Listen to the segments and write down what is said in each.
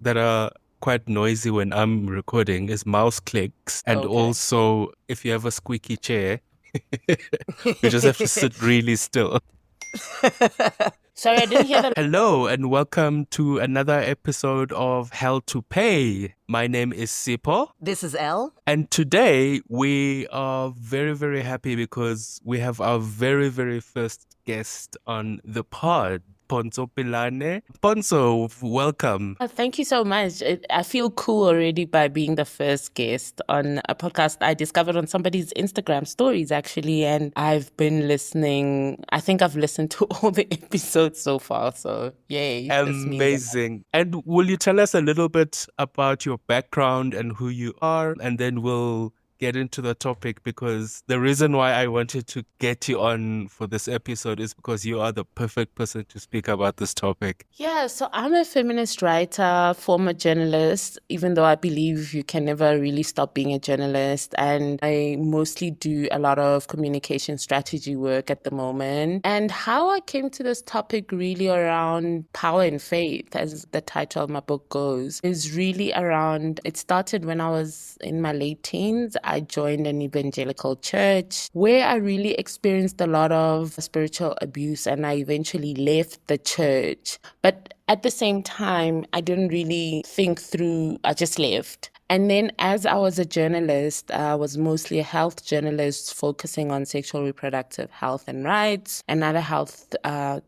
that are quite noisy when I'm recording is mouse clicks. And Okay. also, if you have a squeaky chair, you just have to sit really still. Sorry, I didn't hear the. Hello, and welcome to another episode of Hell to Pay. My name is Sipho. This is Elle. And today we are very, very happy because we have our very, very first guest on the pod, Pontsho Pilane. Pontsho, welcome. Thank you so much. I feel cool already by being the first guest on a podcast I discovered on somebody's Instagram stories, actually. And I've been listening. I think I've listened to all the episodes so far. So, yay. This means a lot. Amazing. And will you tell us a little bit about your background and who you are? And then we'll get into the topic, because the reason why I wanted to get you on for this episode is because you are the perfect person to speak about this topic. Yeah, so I'm a feminist writer, former journalist, even though I believe you can never really stop being a journalist. And I mostly do a lot of communication strategy work at the moment. And how I came to this topic, really around power and faith, as the title of my book goes, is really around, it started when I was in my late teens. I joined an evangelical church where I really experienced a lot of spiritual abuse, and I eventually left the church. But at the same time, I didn't really think through, I just left. And then as I was a journalist, I was mostly a health journalist focusing on sexual reproductive health and rights and other health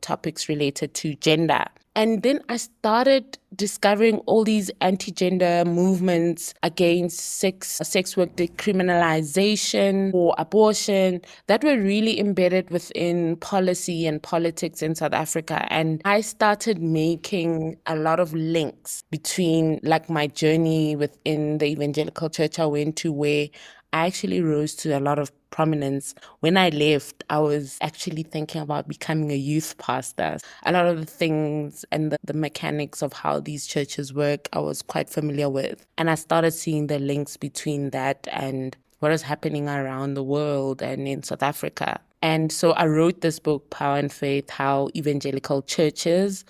topics related to gender. And then I started discovering all these anti-gender movements against sex work decriminalization or abortion that were really embedded within policy and politics in South Africa. And I started making a lot of links between like my journey within the evangelical church I went to, where I actually rose to a lot of prominence. When I left, I was actually thinking about becoming a youth pastor. A lot of the things and the mechanics of how these churches work, I was quite familiar with. And I started seeing the links between that and what is happening around the world and in South Africa. And so I wrote this book, Power and Faith, How Evangelical Churches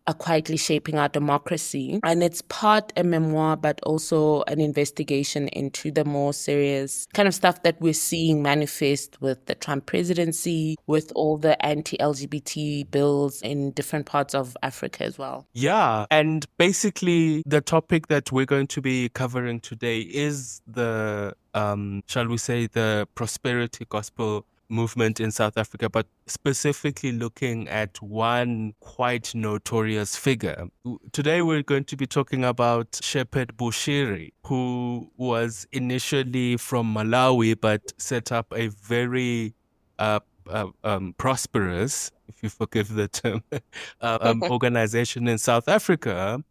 are quietly shaping our democracy. And it's part a memoir, but also an investigation into the more serious kind of stuff that we're seeing manifest with the Trump presidency, with all the anti-LGBT bills in different parts of Africa as well. Yeah. And basically, the topic that we're going to be covering today is the, shall we say, the prosperity gospel movement in South Africa, but specifically looking at one quite notorious figure. Today we're going to be talking about Shepherd Bushiri, who was initially from Malawi but set up a very prosperous, if you forgive the term, organization in South Africa,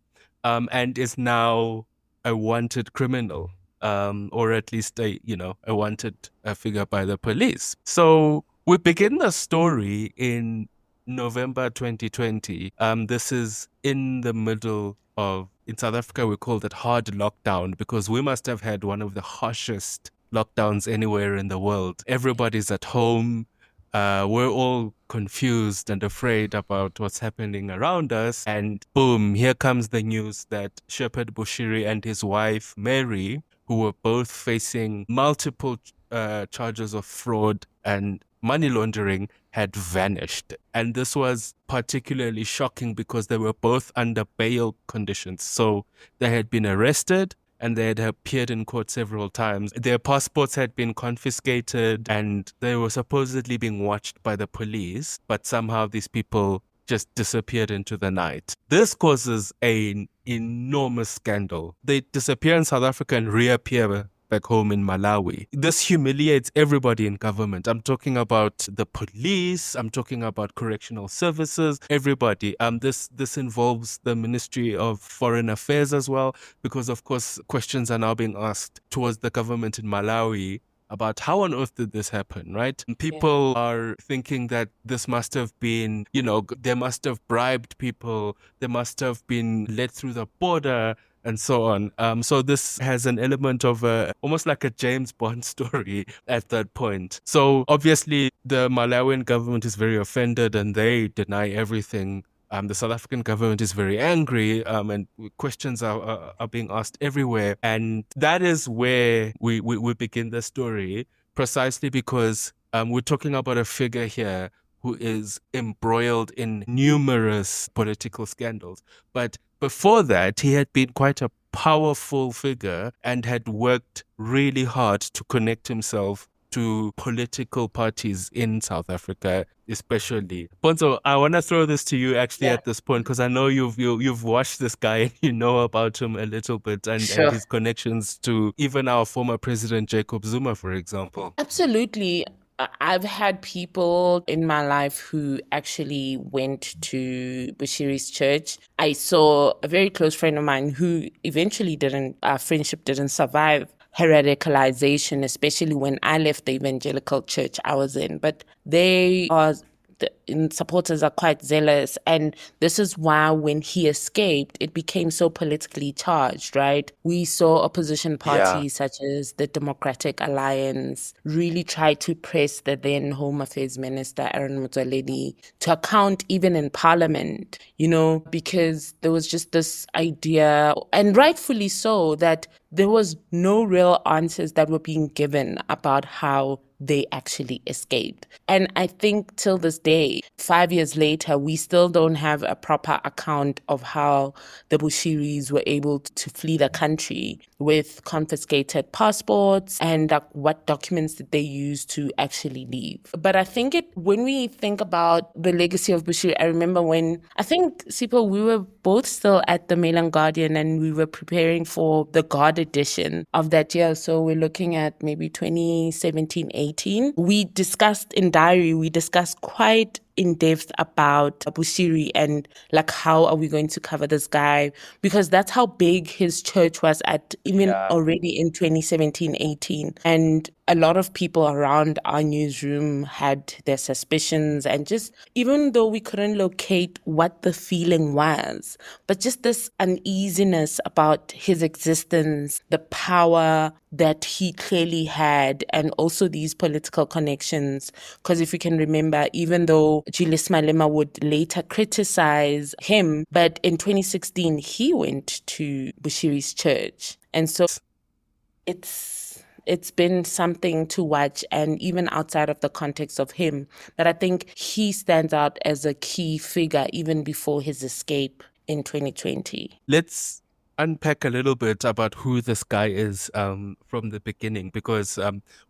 and is now a wanted criminal. Or at least a wanted figure by the police. So we begin the story in November 2020. This is in the middle of, in South Africa, we call it hard lockdown, because we must have had one of the harshest lockdowns anywhere in the world. Everybody's at home. We're all confused and afraid about what's happening around us. And boom, here comes the news that Shepherd Bushiri and his wife, Mary, who were both facing multiple charges of fraud and money laundering, had vanished. And this was particularly shocking because they were both under bail conditions. So they had been arrested and they had appeared in court several times. Their passports had been confiscated and they were supposedly being watched by the police, but somehow these people just disappeared into the night. This causes an enormous scandal. They disappear in South Africa and reappear back home in Malawi. This humiliates everybody in government. I'm talking about the police, I'm talking about correctional services, everybody. This involves the Ministry of Foreign Affairs as well, because of course questions are now being asked towards the government in Malawi about how on earth did this happen, right? And people are thinking that this must have been, they must have bribed people, they must have been let through the border, and so on. So this has an element of almost like a James Bond story at that point. So obviously the Malawian government is very offended and they deny everything The South African government is very angry, and questions are being asked everywhere. And that is where we begin the story, precisely because we're talking about a figure here who is embroiled in numerous political scandals. But before that, he had been quite a powerful figure and had worked really hard to connect himself to political parties in South Africa, especially. Pontsho, I want to throw this to you actually at this point, because I know you've watched this guy and you know about him a little bit, and his connections to even our former president Jacob Zuma, for example. Absolutely. I've had people in my life who actually went to Bushiri's church. I saw a very close friend of mine who eventually our friendship didn't survive her radicalization, especially when I left the evangelical church I was in. But the supporters are quite zealous. And this is why when he escaped, it became so politically charged, right? We saw opposition parties such as the Democratic Alliance really try to press the then Home Affairs Minister, Aaron Motsoaledi, to account even in Parliament, because there was just this idea, and rightfully so, that there was no real answers that were being given about how they actually escaped. And I think till this day, 5 years later, we still don't have a proper account of how the Bushiris were able to flee the country with confiscated passports and what documents did they use to actually leave. But I think when we think about the legacy of Bushiri, I remember when, I think, Sipho, we were both still at the Mail and Guardian and we were preparing for the God edition of that year. So we're looking at maybe 2017-18. We discussed in Diary, quite in depth about Bushiri and how are we going to cover this guy, because that's how big his church was at even already in 2017-18. And a lot of people around our newsroom had their suspicions, and just even though we couldn't locate what the feeling was, but just this uneasiness about his existence, the power that he clearly had, and also these political connections. Because if you can remember, even though Julius Malema would later criticize him, but in 2016, he went to Bushiri's church. And so it's been something to watch, and even outside of the context of him, but I think he stands out as a key figure even before his escape in 2020. Let's unpack a little bit about who this guy is from the beginning, because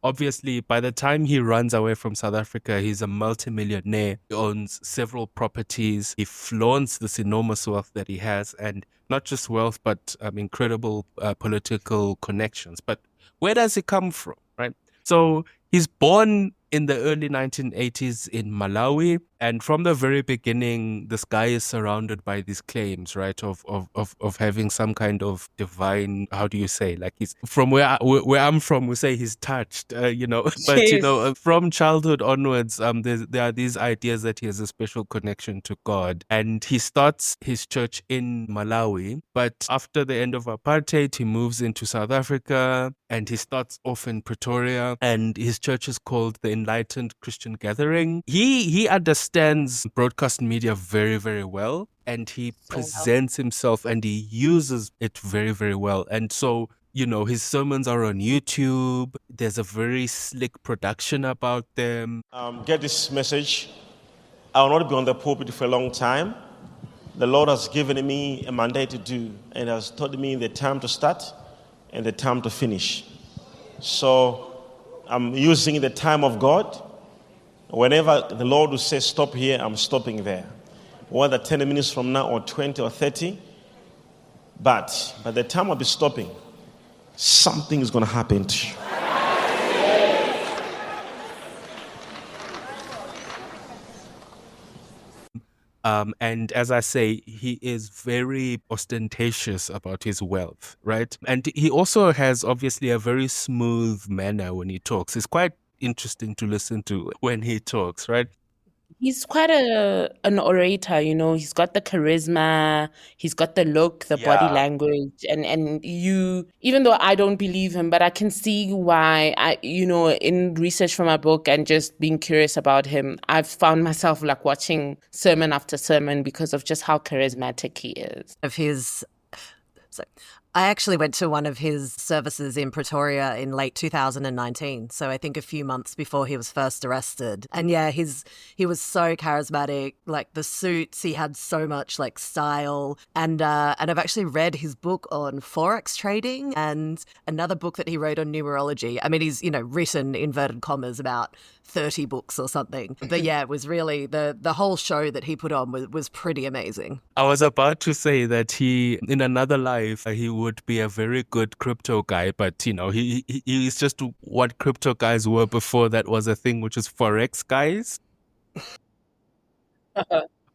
obviously by the time he runs away from South Africa, he's a multimillionaire. He owns several properties. He flaunts this enormous wealth that he has, and not just wealth, but incredible political connections. But where does he come from, right? So he's born in the early 1980s in Malawi. And from the very beginning, this guy is surrounded by these claims, right, of having some kind of divine, how do you say, like he's from where I'm from, we say he's touched, but, from childhood onwards, there are these ideas that he has a special connection to God. And he starts his church in Malawi, but after the end of apartheid, he moves into South Africa and he starts off in Pretoria, and his church is called the Enlightened Christian Gathering. He understands broadcast media very, very well, and he presents himself and he uses it very, very well. And so, his sermons are on YouTube. There's a very slick production about them. Get this message. I will not be on the pulpit for a long time. The Lord has given me a mandate to do, and has told me the time to start and the time to finish. So I'm using the time of God. Whenever the Lord will say stop here, I'm stopping there. Whether 10 minutes from now or 20 or 30. But by the time I'll be stopping, something is going to happen to you. And as I say, he is very ostentatious about his wealth, right? And he also has obviously a very smooth manner when he talks. It's quite interesting to listen to when he talks, right? He's quite an orator, you know. He's got the charisma, he's got the look, the body Yeah. language, and you, even though I don't believe him, but I can see why in research for my book and just being curious about him, I've found myself like watching sermon after sermon because of just how charismatic he is. Of his So I actually went to one of his services in Pretoria in late 2019. So I think a few months before he was first arrested. And yeah, he was so charismatic, like the suits, he had so much like style. And I've actually read his book on Forex trading and another book that he wrote on numerology. I mean, he's, written inverted commas about 30 books or something. But yeah, it was really the whole show that he put on was pretty amazing. I was about to say that he, in another life, he would be a very good crypto guy, but he's just what crypto guys were before that was a thing, which is Forex guys.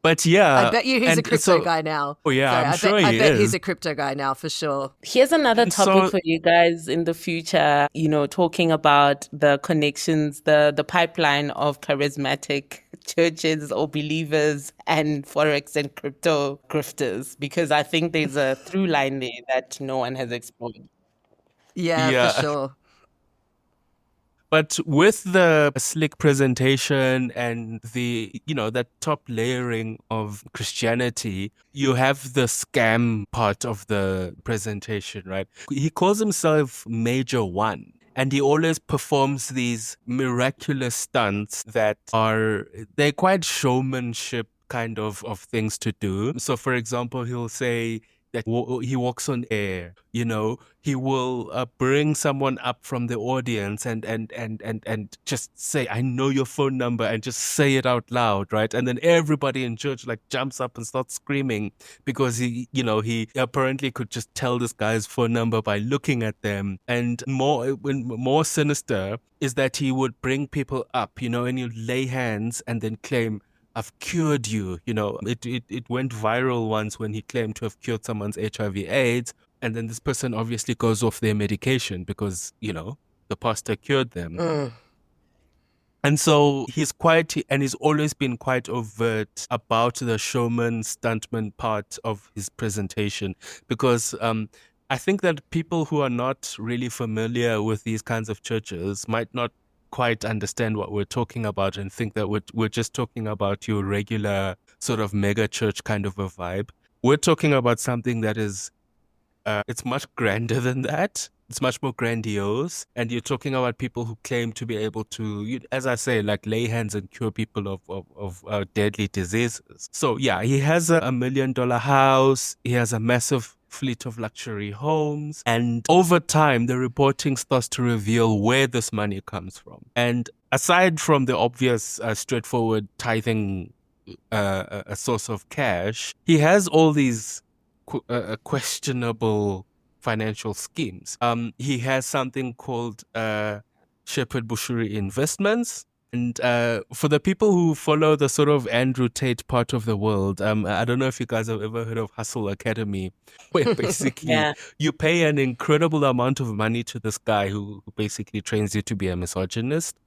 But yeah, I bet you he's a crypto guy now. Oh yeah, Sorry, I bet he's a crypto guy now for sure. Here's another topic for you guys in the future, talking about the connections, the pipeline of charismatic churches or believers and Forex and crypto grifters, because I think there's a through line there that no one has explored. Yeah, for sure. But with the slick presentation and the, that top layering of Christianity, you have the scam part of the presentation, right? He calls himself Major One. And he always performs these miraculous stunts that they're quite showmanship kind of things to do. So, for example, he'll say that he walks on air, he will bring someone up from the audience and just say, I know your phone number, and just say it out loud, right? And then everybody in church like jumps up and starts screaming because he apparently could just tell this guy's phone number by looking at them. And more sinister is that he would bring people up, and you lay hands and then claim, I've cured you. It went viral once when he claimed to have cured someone's HIV/AIDS, and then this person obviously goes off their medication because, the pastor cured them. And so he's always been quite overt about the showman, stuntman part of his presentation because I think that people who are not really familiar with these kinds of churches might not quite understand what we're talking about and think that we're just talking about your regular sort of mega church kind of a vibe. We're talking about something that is, it's much grander than that. It's much more grandiose. And you're talking about people who claim to be able to, as I say, like lay hands and cure people of deadly diseases. So yeah, he has a $1 million house. He has a massive fleet of luxury homes, and over time the reporting starts to reveal where this money comes from. And aside from the obvious straightforward tithing a source of cash, he has all these questionable financial schemes. He has something called Shepherd Bushiri Investments. And for the people who follow the sort of Andrew Tate part of the world, I don't know if you guys have ever heard of Hustle Academy, where basically you pay an incredible amount of money to this guy who basically trains you to be a misogynist.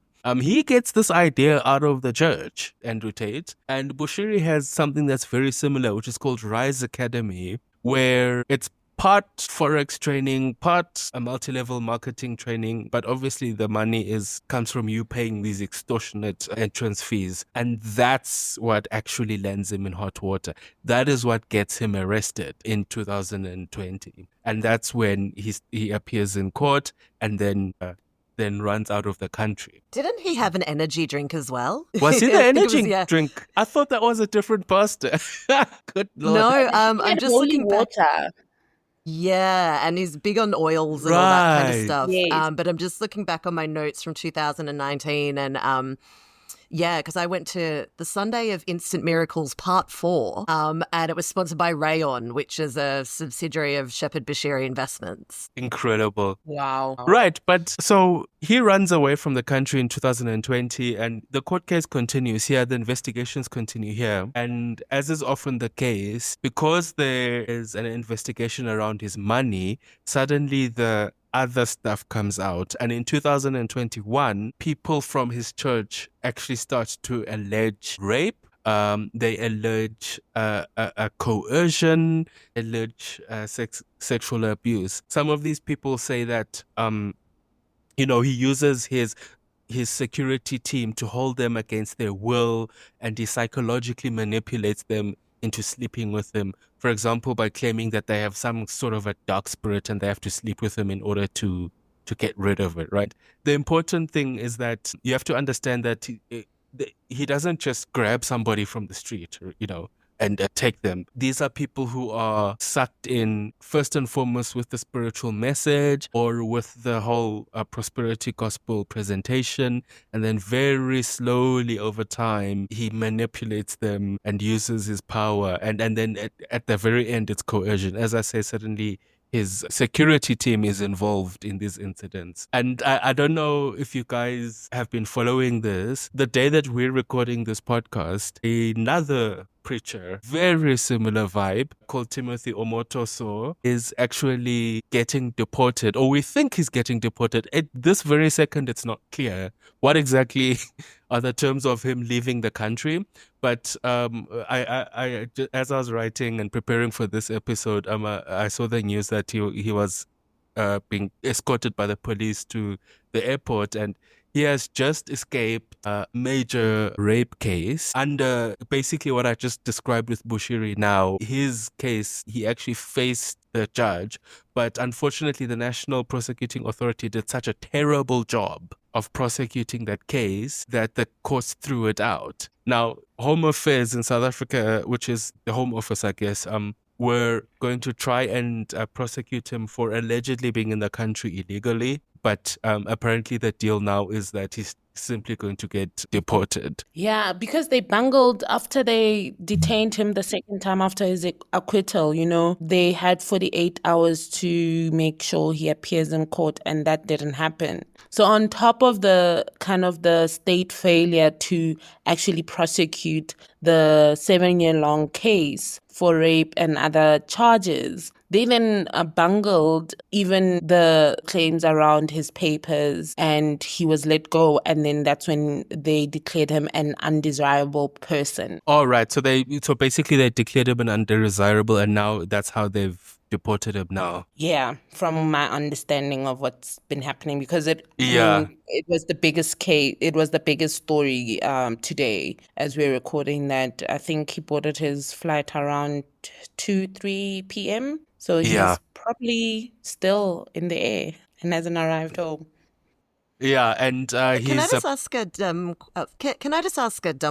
He gets this idea out of the church, Andrew Tate, and Bushiri has something that's very similar, which is called Rise Academy, where it's part Forex training, part a multi-level marketing training, but obviously the money comes from you paying these extortionate entrance fees. And that's what actually lands him in hot water. That is what gets him arrested in 2020. And that's when he appears in court and then runs out of the country. Didn't he have an energy drink as well? Was he the energy drink? I thought that was a different pastor. Good Lord. No, I'm just looking back. Water. Yeah, and he's big on oils and all that kind of stuff. Yes. But I'm just looking back on my notes from 2019 and because I went to the Sunday of Instant Miracles Part 4 and it was sponsored by Rayon, which is a subsidiary of Shepherd Bushiri Investments. Incredible. Wow. Right, but so he runs away from the country in 2020 and the court case continues here, the investigations continue here. And as is often the case, because there is an investigation around his money, suddenly the other stuff comes out. And in 2021, people from his church actually start to allege rape. They allege a coercion, allege sexual abuse. Some of these people say that, he uses his security team to hold them against their will, and he psychologically manipulates them into sleeping with him. For example, by claiming that they have some sort of a dark spirit and they have to sleep with him in order to get rid of it, right? The important thing is that you have to understand that he doesn't just grab somebody from the street, and take them. These are people who are sucked in first and foremost with the spiritual message or with the whole prosperity gospel presentation. And then very slowly over time, he manipulates them and uses his power. And then at the very end, it's coercion. As I say, suddenly his security team is involved in these incidents. And I don't know if you guys have been following this. The day that we're recording this podcast, another preacher, very similar vibe, called Timothy Omotoso, is actually getting deported, or we think he's getting deported. At this very second, it's not clear what exactly are the terms of him leaving the country. But I as I was writing and preparing for this episode, I saw the news that he was being escorted by the police to the airport, and he has just escaped a major rape case under basically what I just described with Bushiri now. His case, he actually faced the judge, but unfortunately the National Prosecuting Authority did such a terrible job of prosecuting that case that the courts threw it out. Now, Home Affairs in South Africa, which is the Home Office, I guess, were going to try and prosecute him for allegedly being in the country illegally. But apparently the deal now is that he's simply going to get deported. Yeah, because they bungled after they detained him the second time after his acquittal. They had 48 hours to make sure he appears in court, and that didn't happen. So on top of the kind of the state failure to actually prosecute the 7-year-long case for rape and other charges, they then bungled even the claims around his papers, and he was let go. And then that's when they declared him an undesirable person. All right. So basically they declared him an undesirable, and now that's how they've deported him now. Yeah, from my understanding of what's been happening, because it was the biggest case. It was the biggest story today as we're recording that. I think he boarded his flight around 2-3 p.m. So he's probably still in the air and hasn't arrived home. Yeah, and Can I just ask a dumb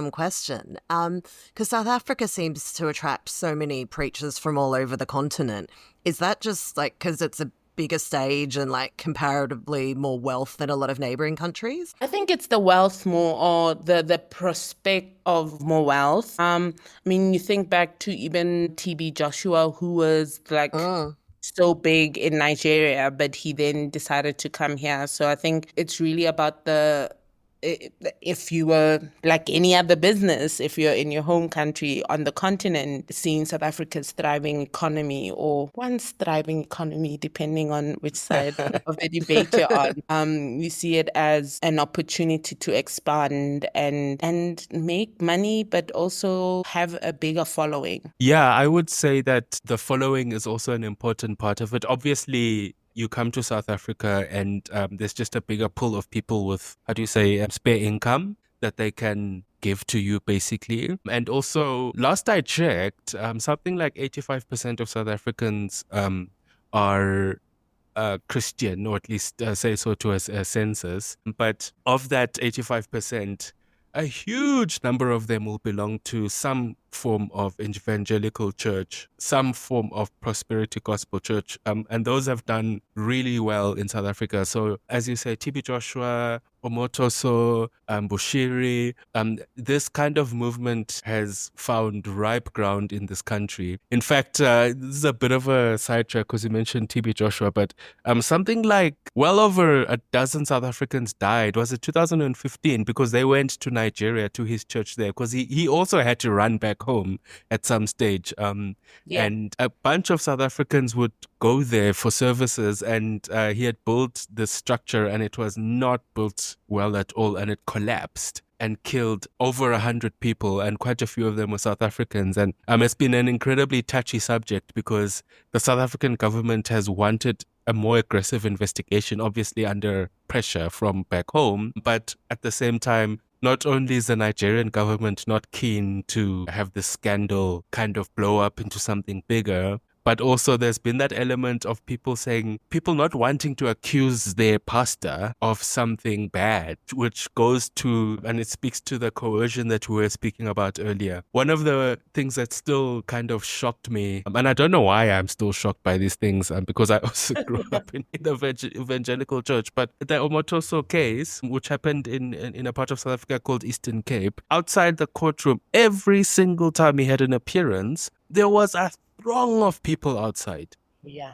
question? Because South Africa seems to attract so many preachers from all over the continent. Is that just because it's a bigger stage and comparatively more wealth than a lot of neighboring countries? I think it's the wealth more, or the prospect of more wealth. You think back to even TB Joshua, who was so big in Nigeria, but he then decided to come here. So I think it's really about if you were like any other business, if you're in your home country on the continent, seeing South Africa's thriving economy, or once thriving economy, depending on which side of the debate you're on, you see it as an opportunity to expand and make money, but also have a bigger following. Yeah, I would say that the following is also an important part of it. Obviously, you come to South Africa and there's just a bigger pool of people with, spare income that they can give to you, basically. And also, last I checked, something like 85% of South Africans are Christian, or at least say so to a census. But of that 85%, a huge number of them will belong to some form of evangelical church, some form of prosperity gospel church. And those have done really well in South Africa. So as you say, TB Joshua, Omotoso, Bushiri. This kind of movement has found ripe ground in this country. In fact, this is a bit of a sidetrack because you mentioned TB Joshua, but something like well over a dozen South Africans died. Was it 2015? Because they went to Nigeria to his church there because he also had to run back home at some stage. And a bunch of South Africans would go there for services, and he had built this structure and it was not built well at all, and it collapsed and killed over 100 people, and quite a few of them were South Africans. And it's been an incredibly touchy subject because the South African government has wanted a more aggressive investigation, obviously under pressure from back home. But at the same time, not only is the Nigerian government not keen to have this scandal kind of blow up into something bigger, but also there's been that element of people not wanting to accuse their pastor of something bad, which goes to, and it speaks to the coercion that we were speaking about earlier. One of the things that still kind of shocked me, and I don't know why I'm still shocked by these things, because I also grew up in the evangelical church, but the Omotoso case, which happened in a part of South Africa called Eastern Cape, outside the courtroom, every single time he had an appearance, there was a throng of people outside. Yeah.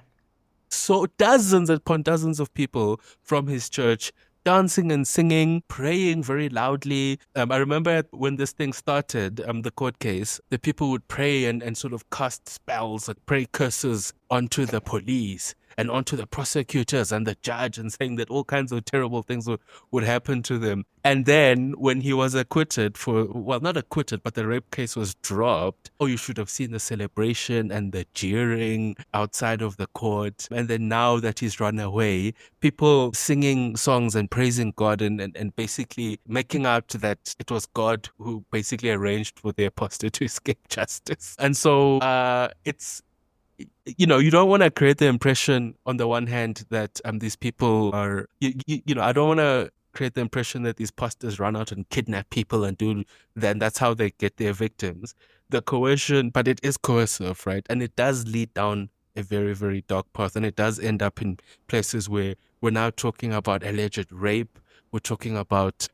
So dozens upon dozens of people from his church dancing and singing, praying very loudly. I remember when this thing started, the court case, the people would pray and sort of cast spells and pray curses onto the police and onto the prosecutors and the judge, and saying that all kinds of terrible things would happen to them. And then when he was acquitted not acquitted, but the rape case was dropped, you should have seen the celebration and the jeering outside of the court. And then now that he's run away, people singing songs and praising God and basically making out that it was God who basically arranged for the apostate to escape justice. And so it's, you don't want to create the impression on the one hand that these people are, I don't want to create the impression that these pastors run out and kidnap people and that's how they get their victims. The coercion, but it is coercive, right? And it does lead down a very, very dark path, and it does end up in places where we're now talking about alleged rape. We're talking about,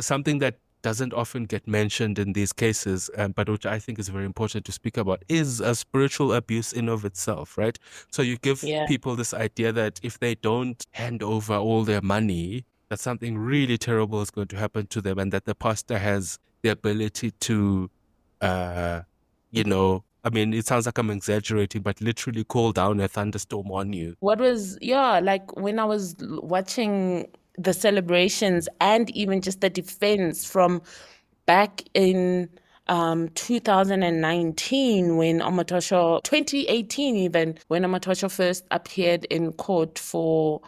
something that doesn't often get mentioned in these cases, but which I think is very important to speak about, is a spiritual abuse in of itself, right? So you give people this idea that if they don't hand over all their money, that something really terrible is going to happen to them, and that the pastor has the ability to, it sounds like I'm exaggerating, but literally call down a thunderstorm on you. Like when I was watching the celebrations and even just the defense from back in 2019 when 2018 even, when Omotoso first appeared in court for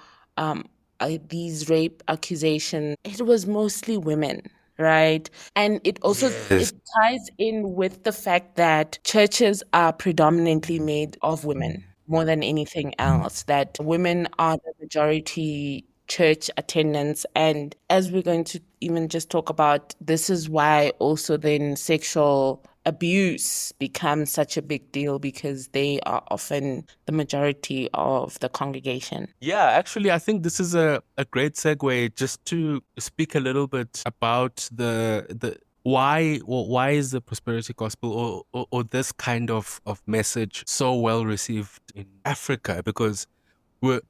these rape accusations, it was mostly women, right? And it also it ties in with the fact that churches are predominantly made of women more than anything else, that women are the majority church attendance. And as we're going to even just talk about, this is why also then sexual abuse becomes such a big deal, because they are often the majority of the congregation. Yeah, actually, I think this is a great segue just to speak a little bit about the why is the prosperity gospel or this kind of message so well received in Africa? Because we're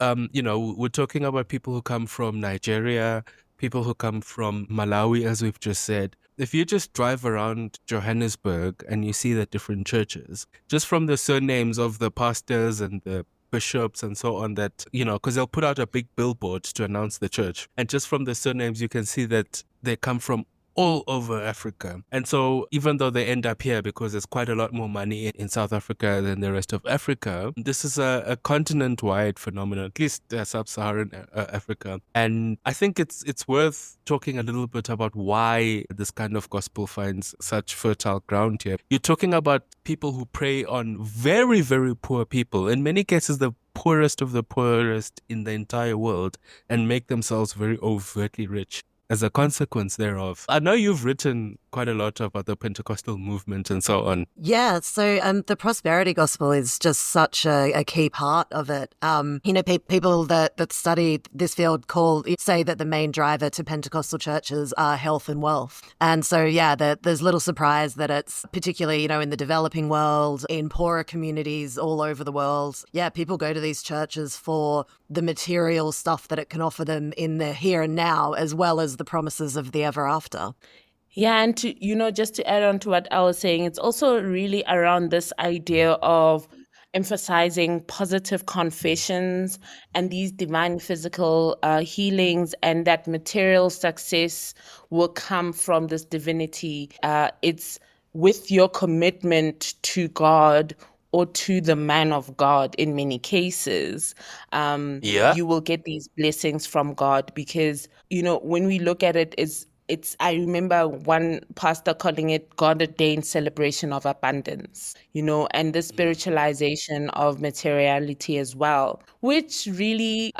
talking about people who come from Nigeria, people who come from Malawi, as we've just said. If you just drive around Johannesburg and you see the different churches, just from the surnames of the pastors and the bishops and so on, that, because they'll put out a big billboard to announce the church. And just from the surnames, you can see that they come from all over Africa. And so even though they end up here because there's quite a lot more money in South Africa than the rest of Africa, this is a continent-wide phenomenon, at least sub-Saharan Africa. And I think it's worth talking a little bit about why this kind of gospel finds such fertile ground here. You're talking about people who prey on very, very poor people, in many cases the poorest of the poorest in the entire world, and make themselves very overtly rich. as a consequence thereof. I know you've written quite a lot about the Pentecostal movement and so on. Yeah, so the prosperity gospel is just such a key part of it. People that study this field say that the main driver to Pentecostal churches are health and wealth. And so, yeah, there's little surprise that it's particularly, in the developing world, in poorer communities all over the world. Yeah, people go to these churches for the material stuff that it can offer them in the here and now, as well as the promises of the ever after. Yeah, and just to add on to what I was saying, it's also really around this idea of emphasizing positive confessions and these divine physical healings, and that material success will come from this divinity. It's with your commitment to God or to the man of God in many cases, you will get these blessings from God because, when we look at it, I remember one pastor calling it God ordained celebration of abundance, and the spiritualization of materiality as well, which really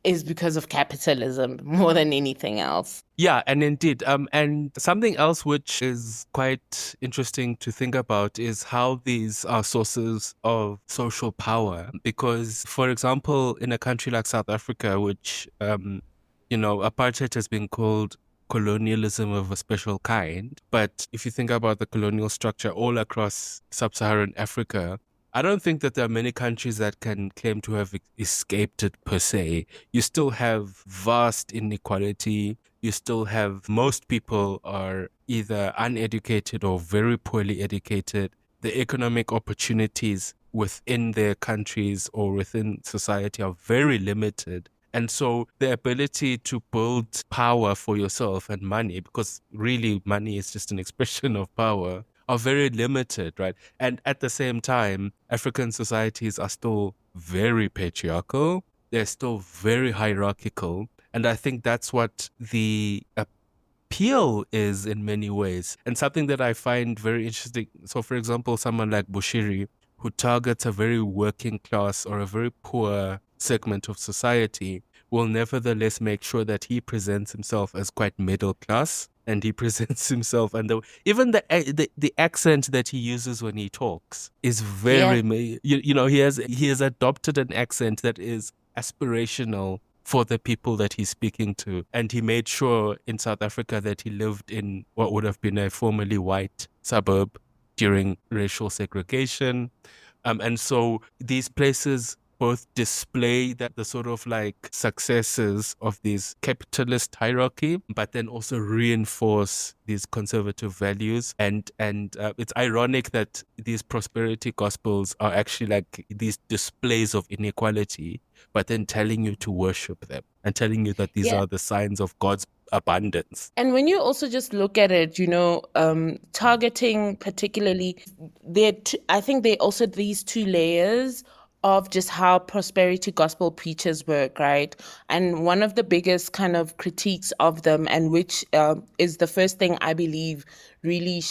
is because of capitalism more than anything else. Yeah, and indeed. And something else which is quite interesting to think about is how these are sources of social power. Because, for example, in a country like South Africa, which, apartheid has been called colonialism of a special kind. But if you think about the colonial structure all across sub-Saharan Africa, I don't think that there are many countries that can claim to have escaped it per se. You still have vast inequality. You still have most people are either uneducated or very poorly educated. The economic opportunities within their countries or within society are very limited. And so the ability to build power for yourself and money, because really money is just an expression of power, are very limited, right? And at the same time, African societies are still very patriarchal. They're still very hierarchical. And I think that's what the appeal is in many ways. And something that I find very interesting. So, for example, someone like Bushiri, who targets a very working class or a very poor segment of society, will nevertheless make sure that he presents himself as quite middle class, and he presents himself, and even the accent that he uses when he talks is very, he has adopted an accent that is aspirational for the people that he's speaking to. And he made sure in South Africa that he lived in what would have been a formerly white suburb during racial segregation. And so these places both display that the sort of like successes of this capitalist hierarchy, but then also reinforce these conservative values. And it's ironic that these prosperity gospels are actually like these displays of inequality, but then telling you to worship them and telling you that these are the signs of God's abundance. And when you also just look at it, targeting particularly, I think they also these two layers of just how prosperity gospel preachers work, right? And one of the biggest kind of critiques of them, and which is the first thing I believe really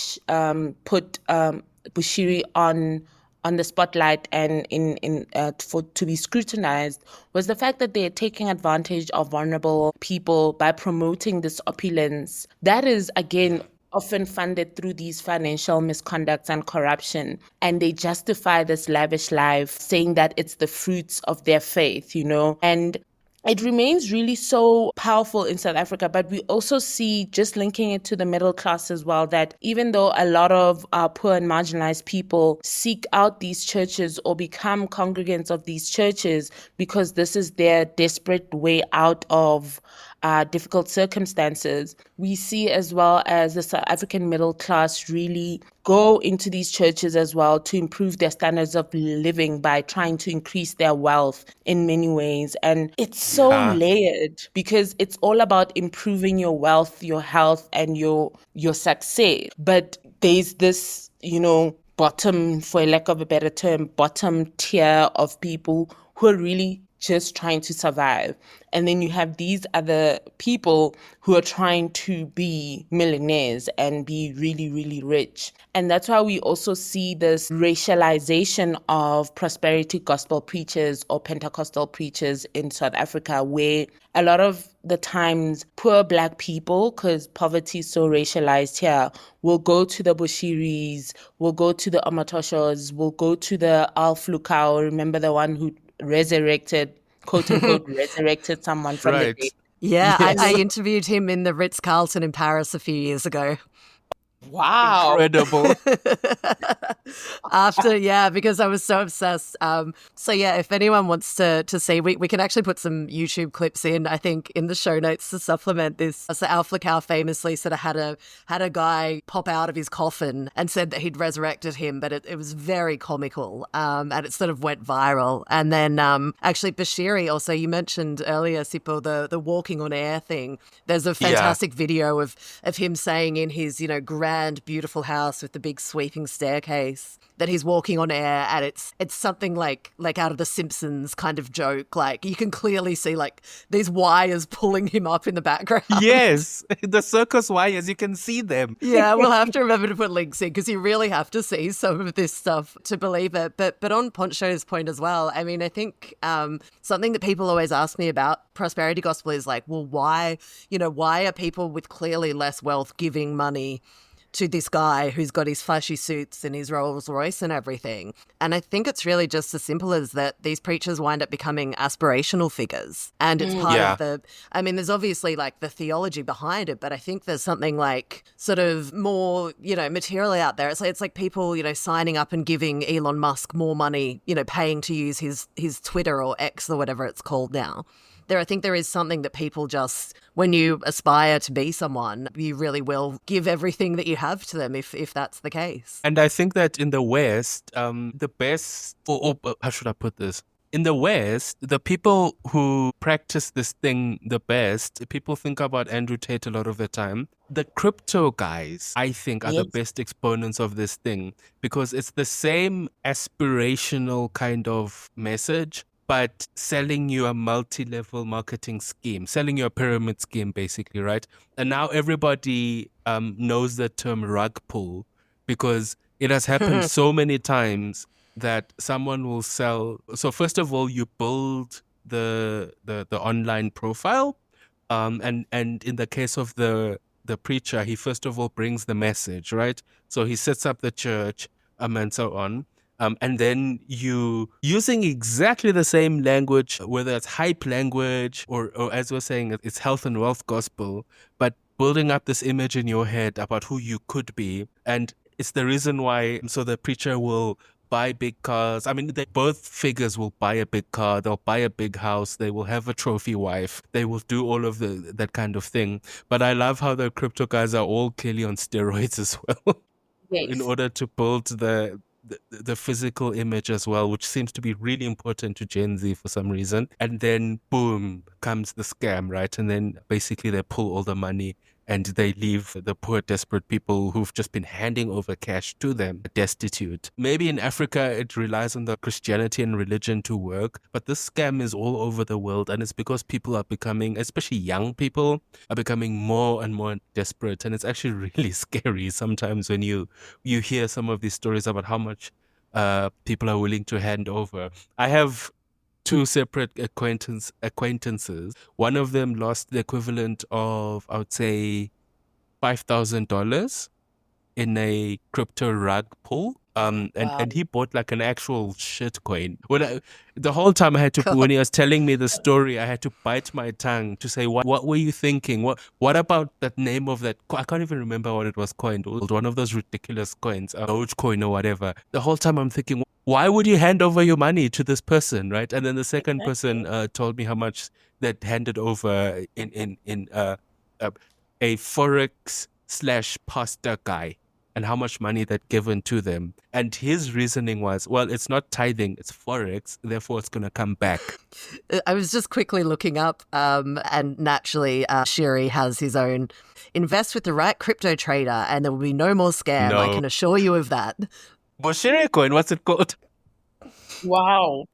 put Bushiri on the spotlight and to be scrutinized, was the fact that they are taking advantage of vulnerable people by promoting this opulence that is, again, often funded through these financial misconducts and corruption. And they justify this lavish life, saying that it's the fruits of their faith, and it remains really so powerful in South Africa. But we also see, just linking it to the middle class as well, that even though a lot of poor and marginalized people seek out these churches or become congregants of these churches because this is their desperate way out of difficult circumstances, we see as well as the South African middle class really go into these churches as well to improve their standards of living by trying to increase their wealth in many ways. And it's so layered because it's all about improving your wealth, your health, and your success. But there's this, bottom, for lack of a better term, bottom tier of people who are really just trying to survive. And then you have these other people who are trying to be millionaires and be really, really rich. And that's why we also see this racialization of prosperity gospel preachers or Pentecostal preachers in South Africa, where a lot of the times poor Black people, because poverty is so racialized here, will go to the Bushiris, will go to the Omatoshos, will go to the Al Flukau, remember the one who resurrected, quote unquote, resurrected someone from the Right. dead. Yeah, Yes. I interviewed him in the Ritz-Carlton in Paris a few years ago. Wow. Incredible. Because I was so obsessed. So yeah, if anyone wants to see, we can actually put some YouTube clips in, I think, in the show notes to supplement this. So Al Flakau famously sort of had a guy pop out of his coffin and said that he'd resurrected him, but it was very comical, and it sort of went viral. And then actually Bushiri, also you mentioned earlier, Sipho, the walking on air thing. There's a fantastic video of him saying in his, grand, beautiful house with the big sweeping staircase that he's walking on air, and it's something like out of the Simpsons kind of joke. Like you can clearly see like these wires pulling him up in the background. Yes, the circus wires, you can see them. Yeah, we'll have to remember to put links in because you really have to see some of this stuff to believe it. But on Pontsho's point as well, I mean, I think something that people always ask me about prosperity gospel is like, well, why are people with clearly less wealth giving money to this guy who's got his flashy suits and his Rolls Royce and everything? And I think it's really just as simple as that these preachers wind up becoming aspirational figures. And it's part of there's obviously like the theology behind it, but I think there's something like sort of more, material out there. It's like people, signing up and giving Elon Musk more money, paying to use his Twitter or X or whatever it's called now. I think there is something that people just, when you aspire to be someone, you really will give everything that you have to them if that's the case. And I think that in the West, the best, or how should I put this? In the West, the people who practice this thing the best, people think about Andrew Tate a lot of the time. The crypto guys, I think, are the best exponents of this thing because it's the same aspirational kind of message, but selling you a multi-level marketing scheme, selling you a pyramid scheme, basically, right? And now everybody knows the term rug pull because it has happened so many times that someone will sell. So first of all, you build the online profile, and in the case of the preacher, he first of all brings the message, right? So he sets up the church, and so on. And then you using exactly the same language, whether it's hype language or as we're saying, it's health and wealth gospel, but building up this image in your head about who you could be. And it's the reason why, so the preacher will buy big cars. I mean, both figures will buy a big car, they'll buy a big house, they will have a trophy wife, they will do all of that kind of thing. But I love how the crypto guys are all clearly on steroids as well. In order to build the physical image as well, which seems to be really important to Gen Z for some reason. And then boom comes the scam, right? And then basically they pull all the money and they leave the poor, desperate people who've just been handing over cash to them destitute. Maybe in Africa, it relies on the Christianity and religion to work, but this scam is all over the world. And it's because people are becoming, especially young people, are becoming more and more desperate. And it's actually really scary sometimes when you hear some of these stories about how much people are willing to hand over. I have two separate acquaintances. One of them lost the equivalent of, I would say, $5,000 in a crypto rug pull. And he bought like an actual shit coin. The whole time I had to, when he was telling me the story, I had to bite my tongue to say, what were you thinking? What about that name of that? I can't even remember what it was coined. It was one of those ridiculous coins, Dogecoin or whatever. The whole time I'm thinking, why would you hand over your money to this person, right? And then the second person told me how much they'd handed over in a Forex/pastor guy, and how much money they'd given to them. And his reasoning was, well, it's not tithing, it's Forex, therefore it's going to come back. I was just quickly looking up, and naturally, Shiri has his own invest with the right crypto trader, and there will be no more scam. No. I can assure you of that. Bushiri coin, what's it called? Wow.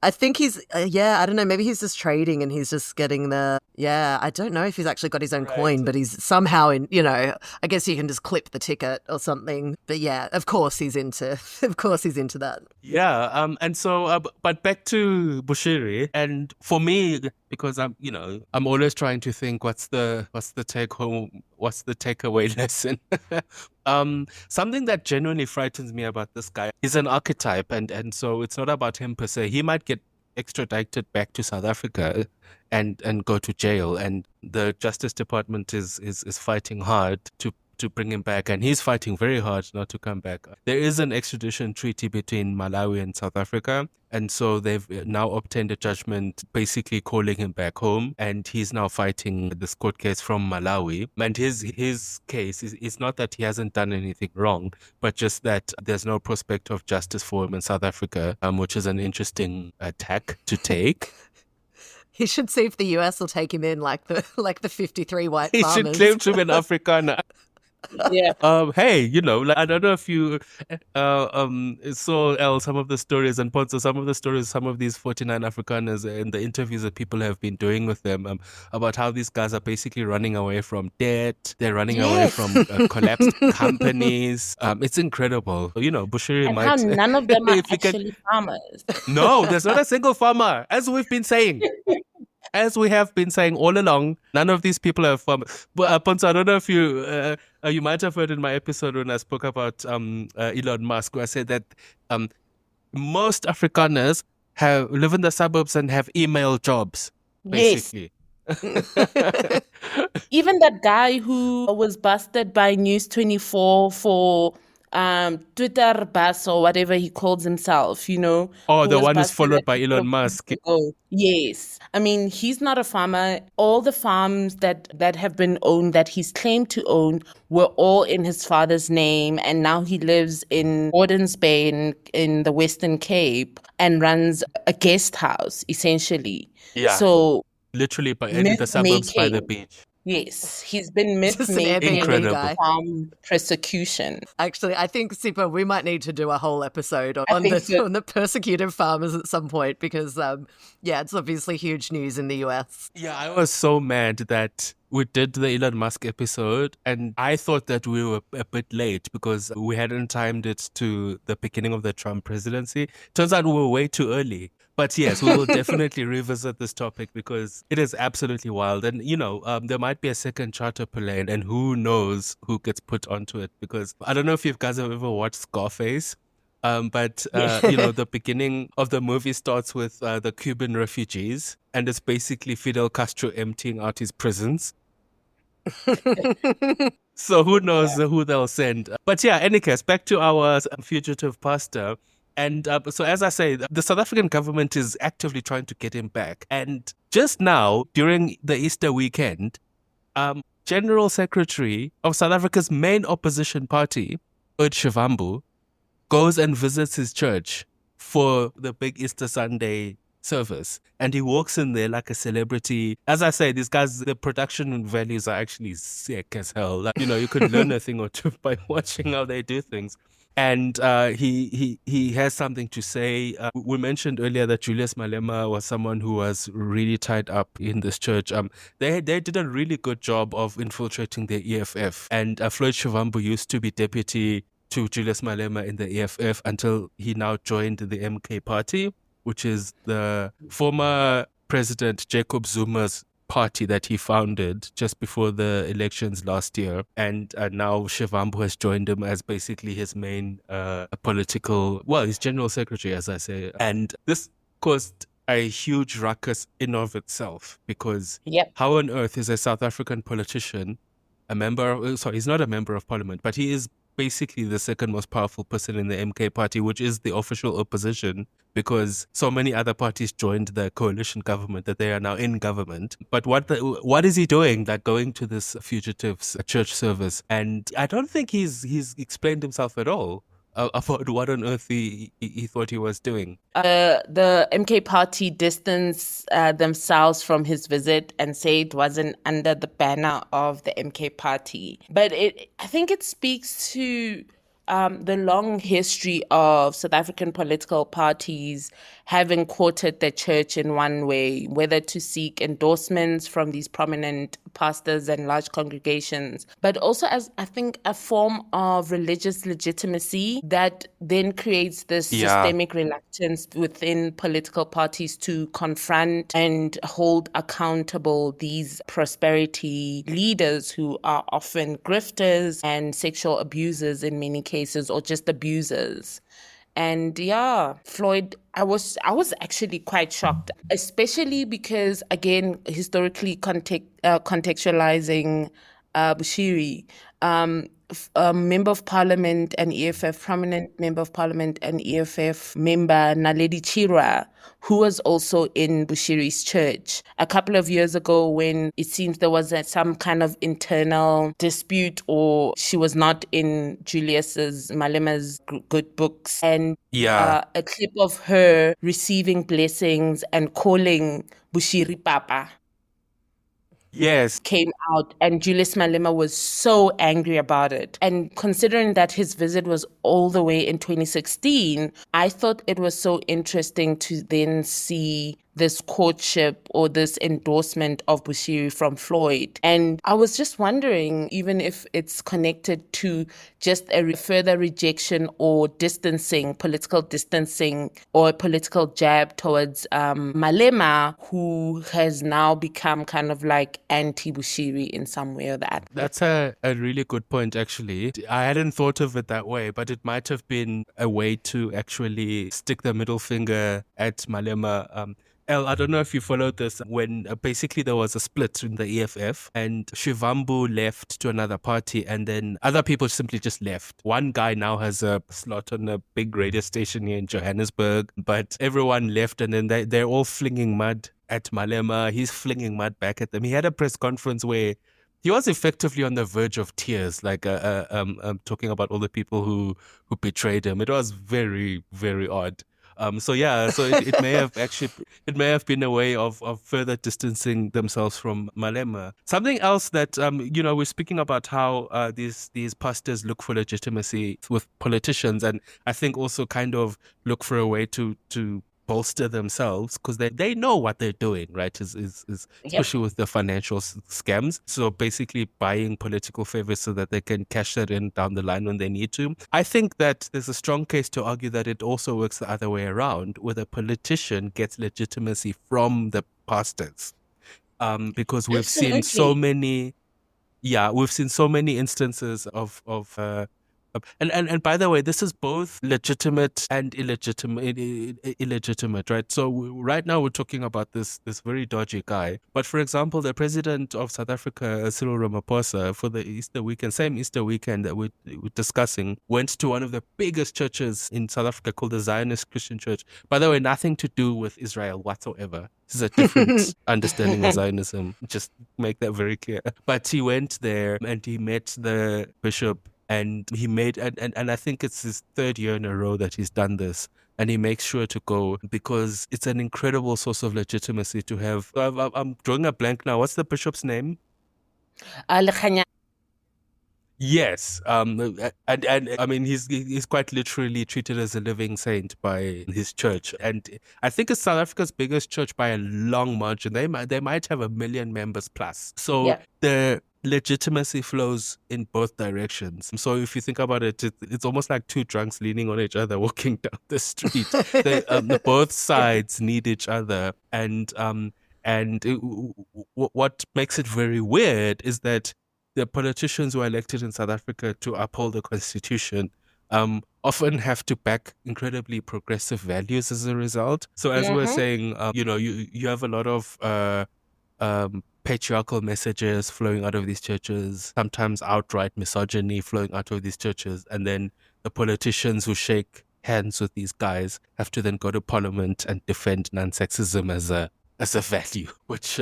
I think he's, I don't know, maybe he's just trading and he's just getting I don't know if he's actually got his own coin, but he's somehow I guess you can just clip the ticket or something. But yeah, of course he's into that. Yeah, and so, but back to Bushiri, and for me, because I'm always trying to think what's the take home, what's the takeaway lesson. Something that genuinely frightens me about this guy is an archetype, and so it's not about him per se. He might get extradited back to South Africa and go to jail, and the Justice Department is fighting hard to bring him back, and he's fighting very hard not to come back. There is an extradition treaty between Malawi and South Africa, and so they've now obtained a judgment basically calling him back home, and he's now fighting this court case from Malawi. And his case is not that he hasn't done anything wrong, but just that there's no prospect of justice for him in South Africa, which is an interesting tack to take. He should see if the US will take him in like the 53 white He farmers. should claim to be an Afrikaner. Yeah. Hey, I don't know if you saw Elle, some of the stories, and Pontsho, some of the stories, some of these 49 Afrikaners and the interviews that people have been doing with them about how these guys are basically running away from debt. They're running away from collapsed companies. It's incredible. Bushiri And might... how none of them are If you can- actually farmers. No, there's not a single farmer, as we've been saying. As we have been saying all along, none of these people are farmers. But Pontsho, I don't know if you might have heard in my episode when I spoke about Elon Musk, where I said that most Afrikaners live in the suburbs and have email jobs, basically. Yes. Even that guy who was busted by News 24 for Twitter bus or whatever he calls himself, Oh, the was one who's busted followed a by couple Elon of Musk. weeks ago. Yes. I mean, he's not a farmer. All the farms that have been owned, that he's claimed to own, were all in his father's name. And now he lives in Gordons Bay in the Western Cape and runs a guest house, essentially. Yeah. So literally in the suburbs by the beach. yes, he's been Just an myth-making Airbnb guy. farm persecution. Actually, I think, Sipho, we might need to do a whole episode on I think so. the persecuted farmers at some point because, it's obviously huge news in the US. Yeah, I was so mad that we did the Elon Musk episode, and I thought that we were a bit late because we hadn't timed it to the beginning of the Trump presidency. Turns out we were way too early. But yes, we will definitely revisit this topic because it is absolutely wild. And, there might be a second Charter Pilane, and who knows who gets put onto it, because I don't know if you guys have ever watched Scarface. But the beginning of the movie starts with the Cuban refugees, and it's basically Fidel Castro emptying out his prisons. So who knows who they'll send. But yeah, any case, back to our fugitive pastor. And so as I say, the South African government is actively trying to get him back. And just now, during the Easter weekend, General Secretary of South Africa's main opposition party, Shivambu, goes and visits his church for the big Easter Sunday service. And he walks in there like a celebrity. As I say, these guys, the production values are actually sick as hell. Like, you could learn a thing or two by watching how they do things. And he has something to say. We mentioned earlier that Julius Malema was someone who was really tied up in this church. They did a really good job of infiltrating the EFF. And Floyd Shivambu used to be deputy to Julius Malema in the EFF until he now joined the MK party, which is the former President Jacob Zuma's party that he founded just before the elections last year. And now Shivambu has joined him as basically his main his general secretary, as I say. And this caused a huge ruckus in of itself, because how on earth is a South African politician he's not a member of parliament, but he is basically the second most powerful person in the MK party, which is the official opposition, because so many other parties joined the coalition government that they are now in government. But what is he doing, like going to this fugitives church service? And I don't think he's explained himself at all about what on earth he thought he was doing. The MK party distanced themselves from his visit and say it wasn't under the banner of the MK party. But I think it speaks to the long history of South African political parties having courted the church in one way, whether to seek endorsements from these prominent pastors and large congregations, but also as, I think, a form of religious legitimacy that then creates this systemic reluctance within political parties to confront and hold accountable these prosperity leaders who are often grifters and sexual abusers in many cases, or just abusers. And yeah, Floyd, I was actually quite shocked, especially because, again, historically contextualizing Bushiri, a member of parliament and EFF, prominent member of parliament and EFF member Naledi Chirwa, who was also in Bushiri's church. A couple of years ago, when it seems there was some kind of internal dispute, or she was not in Julius's Malema's good books, and a clip of her receiving blessings and calling Bushiri Papa came out, and Julius Malema was so angry about it. And considering that his visit was all the way in 2016, I thought it was so interesting to then see this courtship or this endorsement of Bushiri from Floyd. And I was just wondering, even if it's connected to just a further rejection or distancing, political distancing, or a political jab towards Malema, who has now become kind of like anti-Bushiri in some way or that. That's a really good point, actually. I hadn't thought of it that way, but it might have been a way to actually stick the middle finger at Malema. Elle, I don't know if you followed this, when basically there was a split in the EFF and Shivambu left to another party, and then other people simply just left. One guy now has a slot on a big radio station here in Johannesburg, but everyone left, and then they're all flinging mud at Malema. He's flinging mud back at them. He had a press conference where he was effectively on the verge of tears, like talking about all the people who betrayed him. It was very, very odd. So it may have been a way of further distancing themselves from Malema. Something else that we're speaking about how these pastors look for legitimacy with politicians, and I think also kind of look for a way to bolster themselves, because they know what they're doing, right? Especially with the financial scams. So basically buying political favors so that they can cash that in down the line when they need to. I think that there's a strong case to argue that it also works the other way around, where the politician gets legitimacy from the pastors. Because we've seen so many instances of and by the way, this is both legitimate and illegitimate, right? So right now we're talking about this very dodgy guy. But for example, the president of South Africa, Cyril Ramaphosa, for the same Easter weekend that we're discussing, went to one of the biggest churches in South Africa called the Zionist Christian Church. By the way, nothing to do with Israel whatsoever. This is a different understanding of Zionism. Just make that very clear. But he went there and he met the bishop. And he made, and I think it's his third year in a row that he's done this. And he makes sure to go because it's an incredible source of legitimacy to have. I'm drawing a blank now. What's the bishop's name? Yes. And I mean, he's quite literally treated as a living saint by his church. And I think it's South Africa's biggest church by a long margin. They might have 1 million members plus. So the legitimacy flows in both directions. So if you think about it, it's almost like two drunks leaning on each other walking down the street. Both sides need each other, and what makes it very weird is that the politicians who are elected in South Africa to uphold the constitution often have to back incredibly progressive values as a result. So as we're saying, you have a lot of patriarchal messages flowing out of these churches, sometimes outright misogyny flowing out of these churches, and then the politicians who shake hands with these guys have to then go to parliament and defend non-sexism as a value, which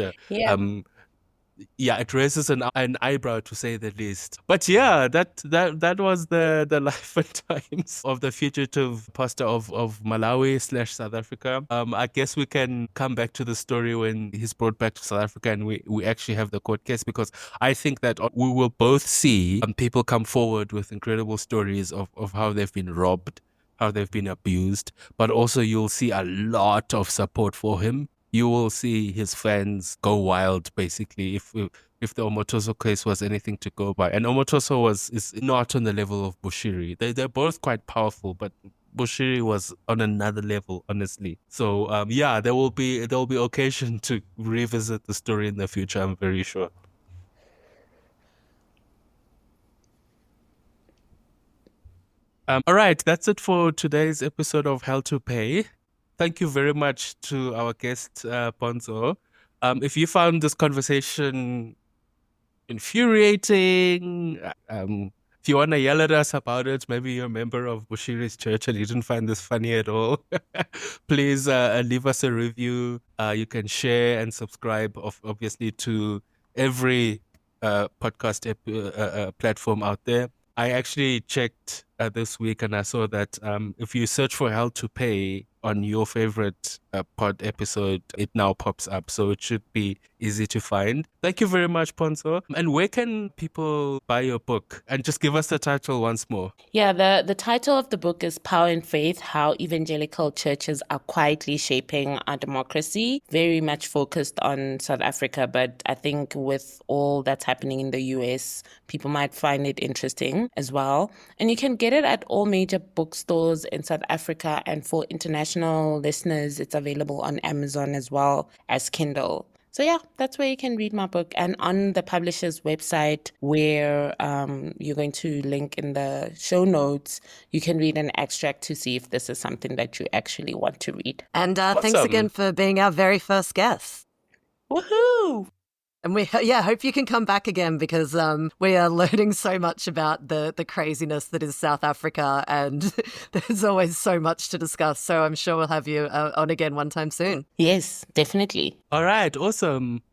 it raises an eyebrow, to say the least. But that was the life and times of the fugitive pastor of Malawi / South Africa. I guess we can come back to the story when he's brought back to South Africa and we actually have the court case, because I think that we will both see people come forward with incredible stories of how they've been robbed how they've been abused, but also you'll see a lot of support for him. You will see his fans go wild, basically, if the Omotoso case was anything to go by. And Omotoso is not on the level of Bushiri. They're both quite powerful, but Bushiri was on another level, honestly. So yeah, there will be occasion to revisit the story in the future, I'm very sure. All right, that's it for today's episode of Hell to Pay. Thank you very much to our guest, Pontsho. If you found this conversation infuriating, if you want to yell at us about it, maybe you're a member of Bushiri's church and you didn't find this funny at all, please leave us a review. You can share and subscribe, obviously, to every podcast platform out there. I actually checked this week and I saw that if you search for Hell to Pay on your favorite pod episode, it now pops up. So it should be easy to find. Thank you very much, Pontsho. And where can people buy your book? And just give us the title once more. Yeah, the title of the book is Power and Faith, How Evangelical Churches Are Quietly Shaping Our Democracy. Very much focused on South Africa, but I think with all that's happening in the US, people might find it interesting as well. And you can get it at all major bookstores in South Africa, and for international listeners, it's available on Amazon as well as Kindle. So yeah, that's where you can read my book. And on the publisher's website, where you're going to link in the show notes, you can read an extract to see if this is something that you actually want to read. And thanks again for being our very first guest. Woohoo! And we hope you can come back again, because we are learning so much about the craziness that is South Africa, and there's always so much to discuss. So I'm sure we'll have you on again one time soon. Yes, definitely. All right, awesome.